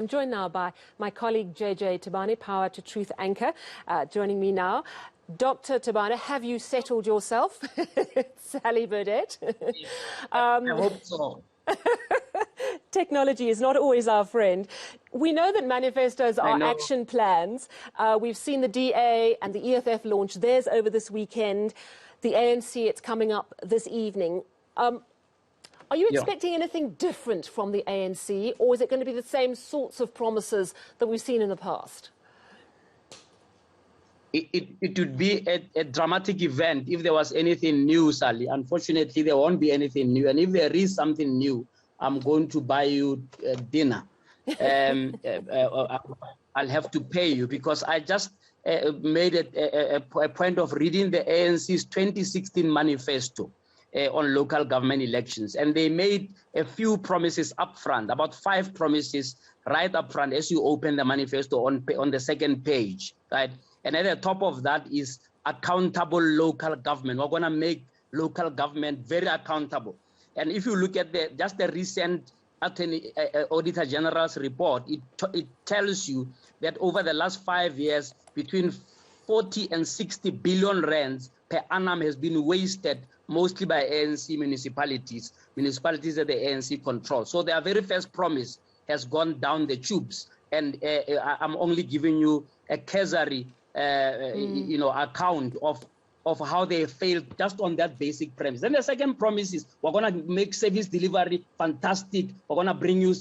I'm joined now by my colleague JJ Tabane, Power to Truth anchor, joining me now. Dr. Tabane, have you settled yourself? Sally Burdett. I hope so. Technology is not always our friend. We know that manifestos are action plans. We've seen the DA and the EFF launch theirs over this weekend. The ANC, it's coming up this evening. Are you expecting anything different from the ANC, or is it going to be the same sorts of promises that we've seen in the past? It would be a dramatic event if there was anything new, Sally. Unfortunately, there won't be anything new. And if there is something new, I'm going to buy you dinner. I'll have to pay you, because I just made a point of reading the ANC's 2016 manifesto on local government elections. And they made a few promises up front, about 5 promises right up front as you open the manifesto on the second page, right? And at the top of that is accountable local government. We're going to make local government very accountable. And if you look at just the recent Auditor General's report, it tells you that over the last 5 years, between 40 and 60 billion rands per annum has been wasted, mostly by ANC municipalities that the ANC control. So their very first promise has gone down the tubes. And I'm only giving you a cursory account of how they failed just on that basic premise. Then the second promise is we're going to make service delivery fantastic. We're going to bring you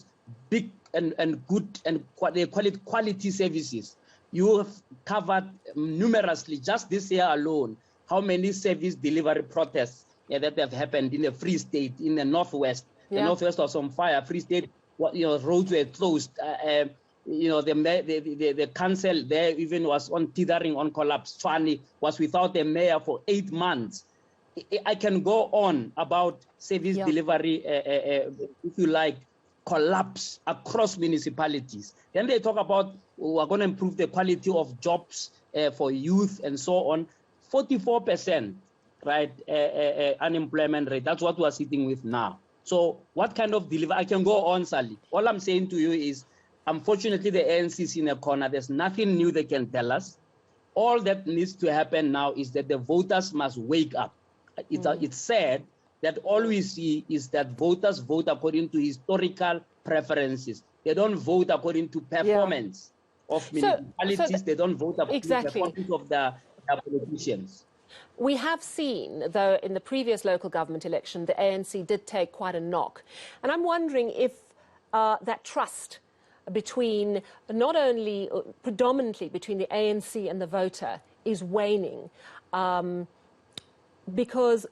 big and good, and they call it quality services. You have covered numerously, just this year alone, how many service delivery protests that have happened in the Free State, in the Northwest. The Northwest was on fire. Free State, roads were closed. The council there even was teetering on collapse. Tshwane was without a mayor for 8 months. I can go on about service delivery, if you like, collapse across municipalities. Then they talk about we're going to improve the quality of jobs for youth and so on. 44%, right, unemployment rate. That's what we're sitting with now. So what kind of delivery? I can go on, Sally. All I'm saying to you is, unfortunately, the ANC is in a corner. There's nothing new they can tell us. All that needs to happen now is that the voters must wake up. It's sad that all we see is that voters vote according to historical preferences. They don't vote according to performance of municipalities. They don't vote according to the performance of the politicians. We have seen, though, in the previous local government election, the ANC did take quite a knock. And I'm wondering if that trust between, not only, predominantly between the ANC and the voter is waning, because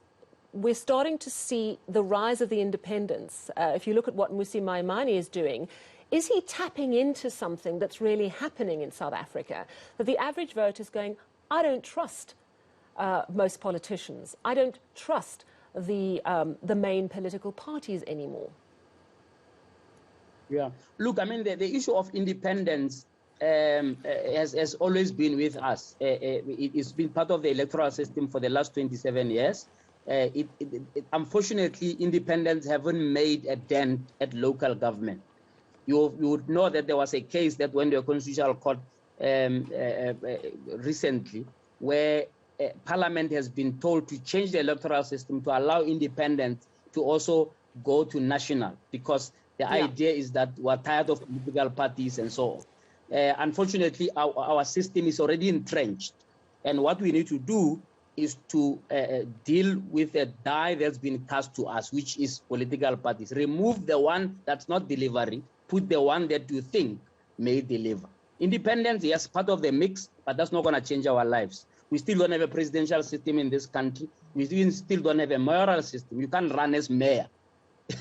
we're starting to see the rise of the independents. If you look at what Mmusi Maimane is doing, is he tapping into something that's really happening in South Africa? That the average voter is going, I don't trust most politicians. I don't trust the main political parties anymore. Yeah. Look, I mean, the issue of independence has always been with us. It's been part of the electoral system for the last 27 years. Unfortunately, independents haven't made a dent at local government. You would know that there was a case that went to a constitutional court recently, where Parliament has been told to change the electoral system to allow independents to also go to national, because the idea is that we're tired of political parties and so on. Unfortunately, our system is already entrenched. And what we need to do is to deal with the die that's been cast to us, which is political parties. Remove the one that's not delivering, put the one that you think may deliver. Independence, yes, part of the mix, but that's not going to change our lives. We still don't have a presidential system in this country. We still don't have a mayoral system. You can't run as mayor.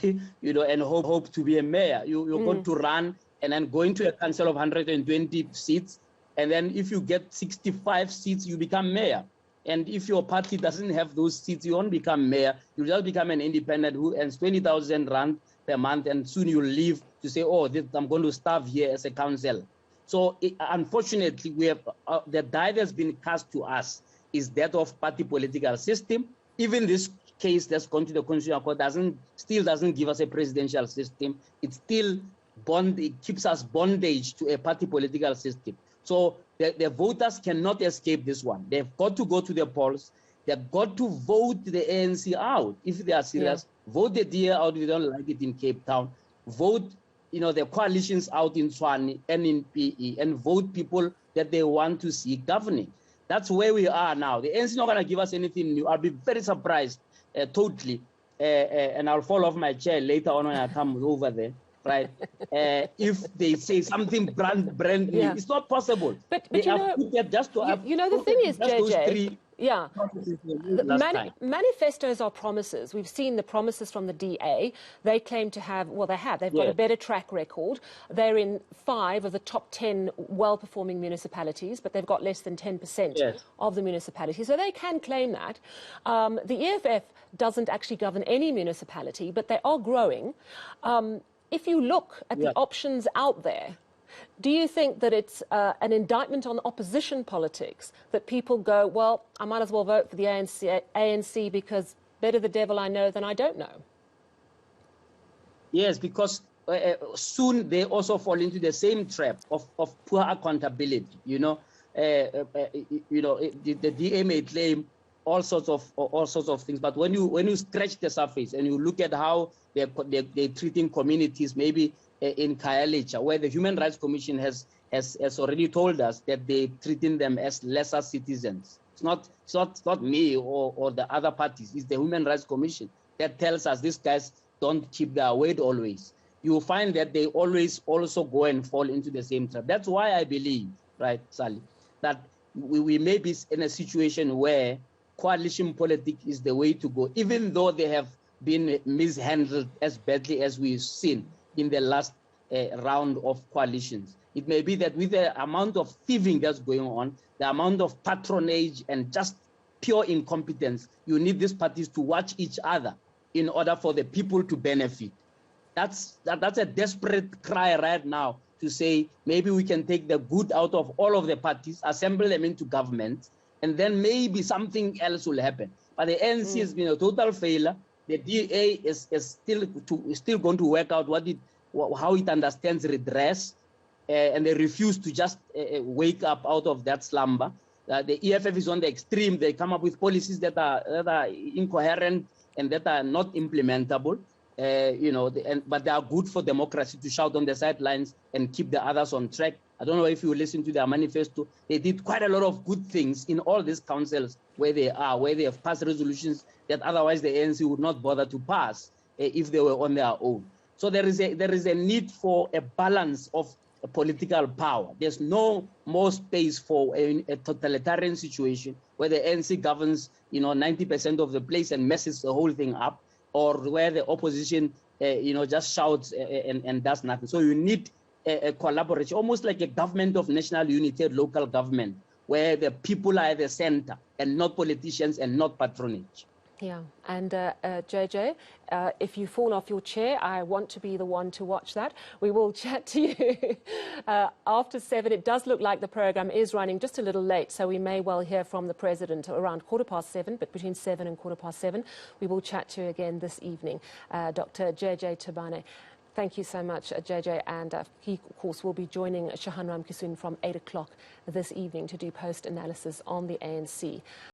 And hope to be a mayor. You're going to run and then go into a council of 120 seats. And then if you get 65 seats, you become mayor. And if your party doesn't have those seats, you won't become mayor. You just become an independent who earns 20,000 rand per month. And soon you'll leave to say, oh, I'm going to starve here as a council. So unfortunately, we have the die that's been cast to us is that of party political system. Even this case that's gone to the Constitutional Court still doesn't give us a presidential system. It's still it keeps us bondage to a party political system. So the voters cannot escape this one. They've got to go to the polls. They've got to vote the ANC out if they are serious. Yeah. Vote the DA out if they don't like it in Cape Town. Vote, the coalitions out in Tshwane and in PE, and vote people that they want to see governing. That's where we are now. The ANC is not going to give us anything new. I'll be very surprised, totally. And I'll fall off my chair later on when I come over there. Right? If they say something brand new, yeah. It's not possible. But just to have, the thing is, JJ, yeah, manifestos are promises. We've seen the promises from the DA. They claim to have, they've got a better track record. They're in 5 of the top 10 well-performing municipalities, but they've got less than 10% of the municipalities. So they can claim that. The EFF doesn't actually govern any municipality, but they are growing. If you look at the options out there, do you think that it's an indictment on opposition politics, that people go, well, I might as well vote for the ANC because better the devil I know than I don't know? Yes, because soon they also fall into the same trap of poor accountability. The DA may claim all sorts of things, but when you scratch the surface and you look at how they're treating communities, maybe in Khayelitsha, where the Human Rights Commission has already told us that they're treating them as lesser citizens. It's not me or the other parties. It's the Human Rights Commission that tells us these guys don't keep their word always. You will find that they always also go and fall into the same trap. That's why I believe, right, Sally, that we may be in a situation where coalition politics is the way to go, even though they have been mishandled as badly as we've seen in the last round of coalitions. It may be that with the amount of thieving that's going on, the amount of patronage and just pure incompetence, you need these parties to watch each other in order for the people to benefit. That's a desperate cry right now to say maybe we can take the good out of all of the parties, assemble them into government, and then maybe something else will happen. But the ANC has been a total failure. The DA is still going to work out how it understands redress, and they refuse to just wake up out of that slumber. The EFF is on the extreme. They come up with policies that are incoherent and that are not implementable. But they are good for democracy to shout on the sidelines and keep the others on track. I don't know if you listen to their manifesto. They did quite a lot of good things in all these councils where they have passed resolutions that otherwise the ANC would not bother to pass if they were on their own. So there is a need for a balance of political power. There's no more space for a totalitarian situation where the ANC governs 90% of the place and messes the whole thing up, or where the opposition just shouts and does nothing. So you need a collaboration, almost like a government of national unity, a local government, where the people are at the center and not politicians and not patronage. Yeah, and JJ, if you fall off your chair, I want to be the one to watch that. We will chat to you after 7. It does look like the program is running just a little late, so we may well hear from the President around 7:15, but between 7 and 7:15. We will chat to you again this evening. Dr. JJ Tabane, thank you so much, JJ, and he, of course, will be joining Shahan Ramkisoon from 8 o'clock this evening to do post-analysis on the ANC.